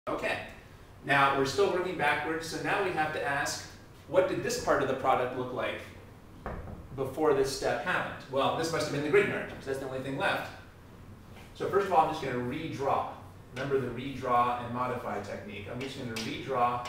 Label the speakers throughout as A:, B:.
A: Okay, now we're still working backwards, so now we have to ask, what did this part of the product look like before this step happened? Well, this must have been the Grignard, because that's the only thing left. So first of all, I'm just going to redraw. Remember the redraw and modify technique. I'm just going to redraw.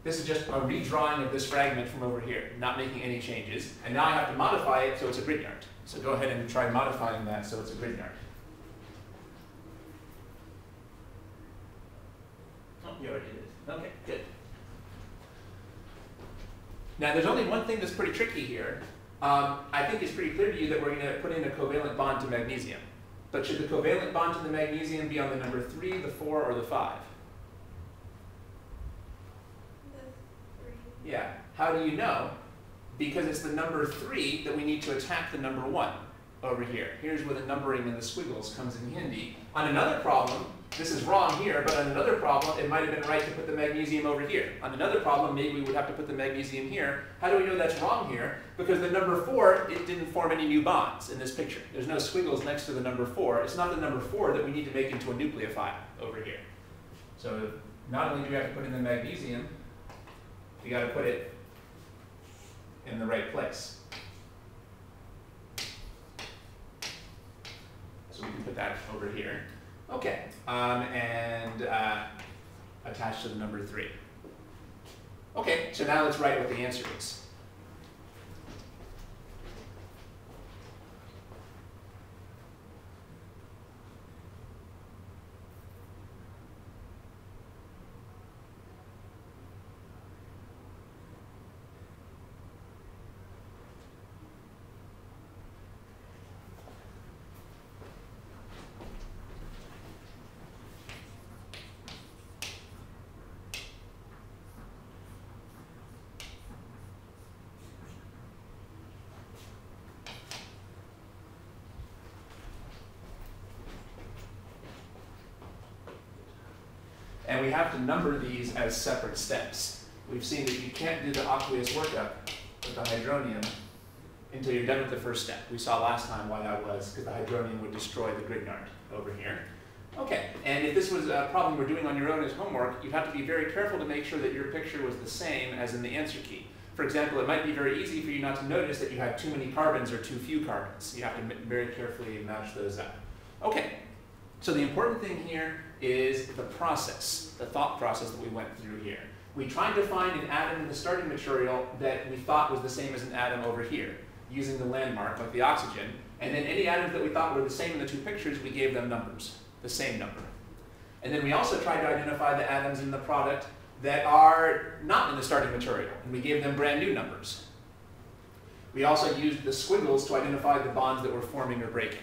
A: This is just a redrawing of this fragment from over here, not making any changes. And now I have to modify it so it's a Grignard. So go ahead and try modifying that so it's a Grignard. Oh, you already did it. Okay, good. Now there's only one thing that's pretty tricky here. I think it's pretty clear to you that we're going to put in a covalent bond to magnesium. But should the covalent bond to the magnesium be on the number 3, the 4, or the 5?
B: The 3.
A: Yeah. How do you know? Because it's the number 3 that we need to attack the number 1 over here. Here's where the numbering and the squiggles comes in handy. On another problem, this is wrong here, but on another problem, it might have been right to put the magnesium over here. On another problem, maybe we would have to put the magnesium here. How do we know that's wrong here? Because the number 4, it didn't form any new bonds in this picture. There's no squiggles next to the number 4. It's not the number 4 that we need to make into a nucleophile over here. So not only do we have to put in the magnesium, we got to put it in the right place. So we can put that over here. Okay, and attached to the number 3. Okay, so now let's write what the answer is. And we have to number these as separate steps. We've seen that you can't do the aqueous workup with the hydronium until you're done with the first step. We saw last time why that was, because the hydronium would destroy the Grignard over here. Okay, and if this was a problem we're doing on your own as homework, you'd have to be very careful to make sure that your picture was the same as in the answer key. For example, it might be very easy for you not to notice that you had too many carbons or too few carbons. You have to very carefully match those up. Okay, so the important thing here is the process, the thought process that we went through here. We tried to find an atom in the starting material that we thought was the same as an atom over here, using the landmark, like the oxygen, and then any atoms that we thought were the same in the two pictures, we gave them numbers, the same number. And then we also tried to identify the atoms in the product that are not in the starting material, and we gave them brand new numbers. We also used the squiggles to identify the bonds that were forming or breaking.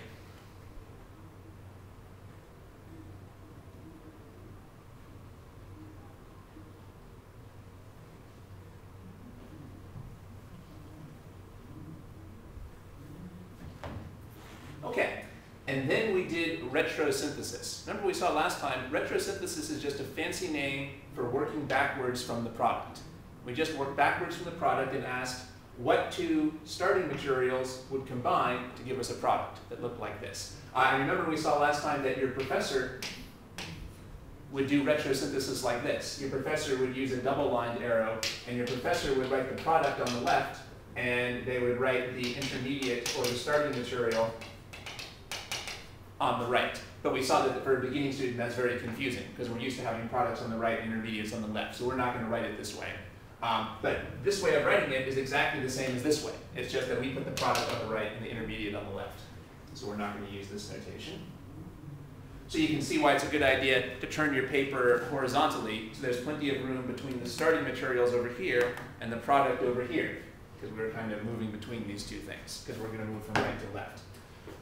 A: Okay, and then we did retrosynthesis. Remember we saw last time, retrosynthesis is just a fancy name for working backwards from the product. We just worked backwards from the product and asked what two starting materials would combine to give us a product that looked like this. I remember we saw last time that your professor would do retrosynthesis like this. Your professor would use a double-lined arrow, and your professor would write the product on the left, and they would write the intermediate or the starting material on the right. But we saw that for a beginning student that's very confusing because we're used to having products on the right and intermediates on the left, so we're not going to write it this way. But this way of writing it is exactly the same as this way. It's just that we put the product on the right and the intermediate on the left. So we're not going to use this notation. So you can see why it's a good idea to turn your paper horizontally so there's plenty of room between the starting materials over here and the product over here, because we're kind of moving between these two things because we're going to move from right to left.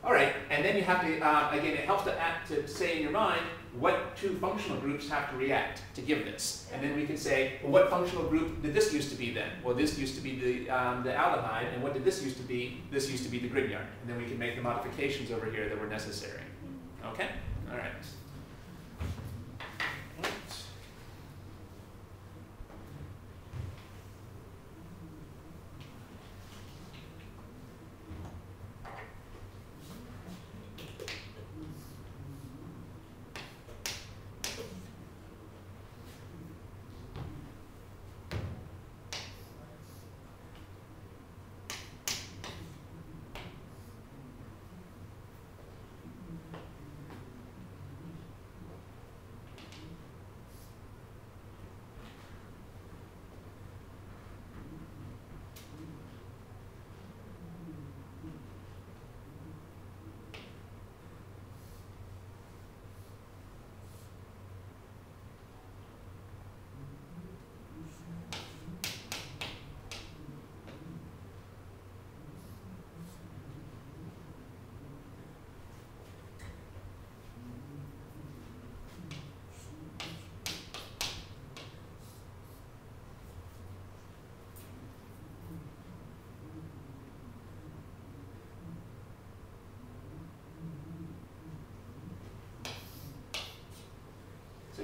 A: All right, and then you have to, again, it helps to say in your mind what two functional groups have to react to give this. And then we can say, well, what functional group did this used to be then? Well, this used to be the aldehyde, and what did this used to be? This used to be the Grignard. And then we can make the modifications over here that were necessary. Okay? All right.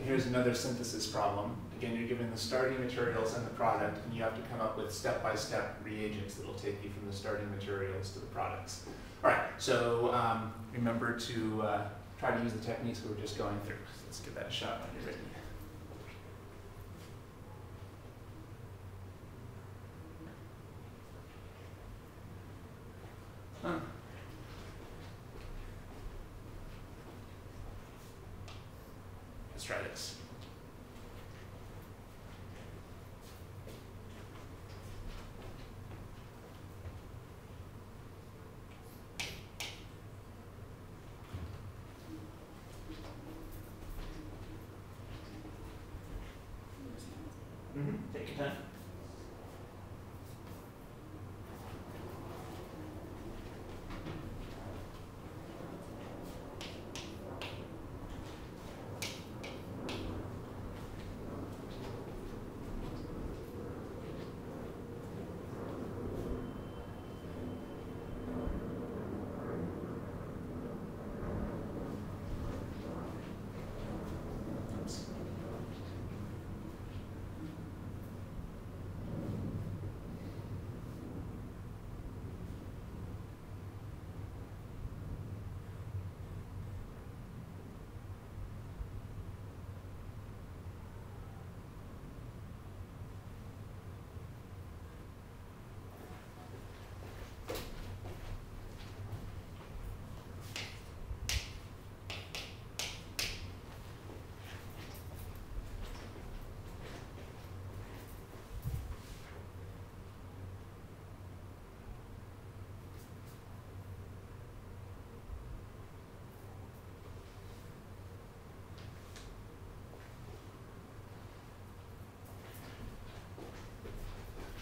A: here's another synthesis problem. Again, you're given the starting materials and the product, and you have to come up with step-by-step reagents that will take you from the starting materials to the products. All right, so remember to try to use the techniques we were just going through. So let's give that a shot when you're ready. Huh. Let's try this. Take your time.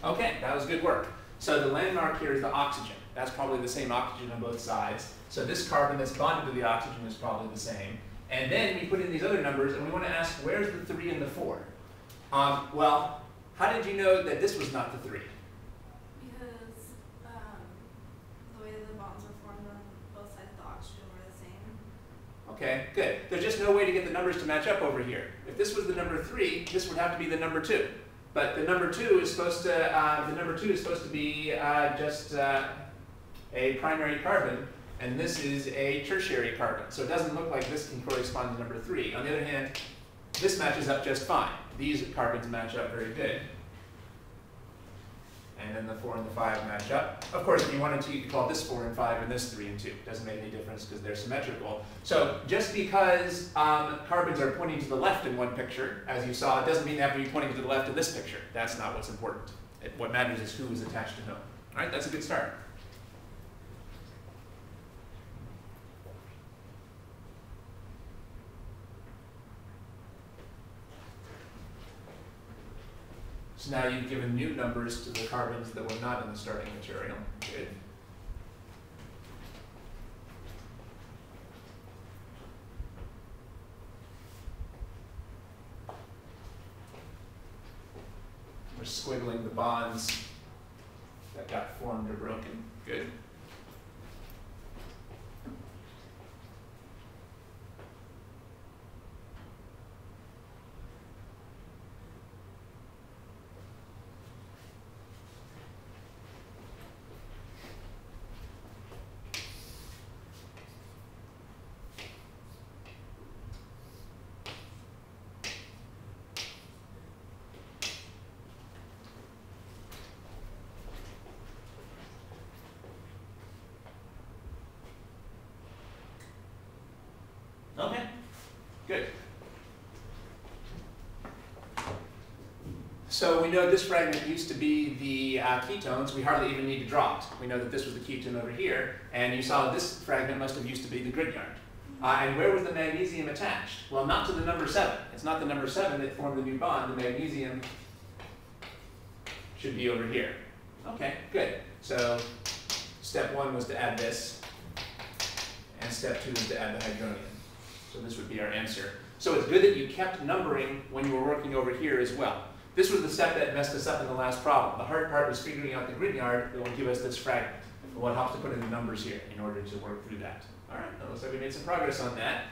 A: Okay, that was good work. So the landmark here is the oxygen. That's probably the same oxygen on both sides. So this carbon that's bonded to the oxygen is probably the same. And then we put in these other numbers, and we want to ask, where's the 3 and the 4? Well, how did you know that this was not the 3?
B: Because the way that the bonds were formed on both sides of the oxygen were the same.
A: Okay, good. There's just no way to get the numbers to match up over here. If this was the number 3, this would have to be the number 2. But the number 2 is supposed to be just a primary carbon, and this is a tertiary carbon. So it doesn't look like this can correspond to number 3. On the other hand, this matches up just fine. These carbons match up very good. And then the 4 and the 5 match up. Of course, if you wanted to, you could call this 4 and 5 and this 3 and 2. Doesn't make any difference because they're symmetrical. So just because carbons are pointing to the left in one picture, as you saw, it doesn't mean they have to be pointing to the left in this picture. That's not what's important. What matters is who is attached to whom. All right, that's a good start. So now you've given new numbers to the carbons that were not in the starting material. Good. We're squiggling the bonds that got formed or broken. Good. Okay, good. So we know this fragment used to be the ketones. We hardly even need to draw it. We know that this was the ketone over here, and you saw this fragment must have used to be the Grignard. And where was the magnesium attached? Well, not to the number 7. It's not the number 7 that formed the new bond. The magnesium should be over here. Okay, good. So step 1 was to add this, and step 2 was to add the hydronium. So this would be our answer. So it's good that you kept numbering when you were working over here as well. This was the step that messed us up in the last problem. The hard part was figuring out the Grignard that will give us this fragment. But what helps to put in the numbers here in order to work through that. All right, that looks like we made some progress on that.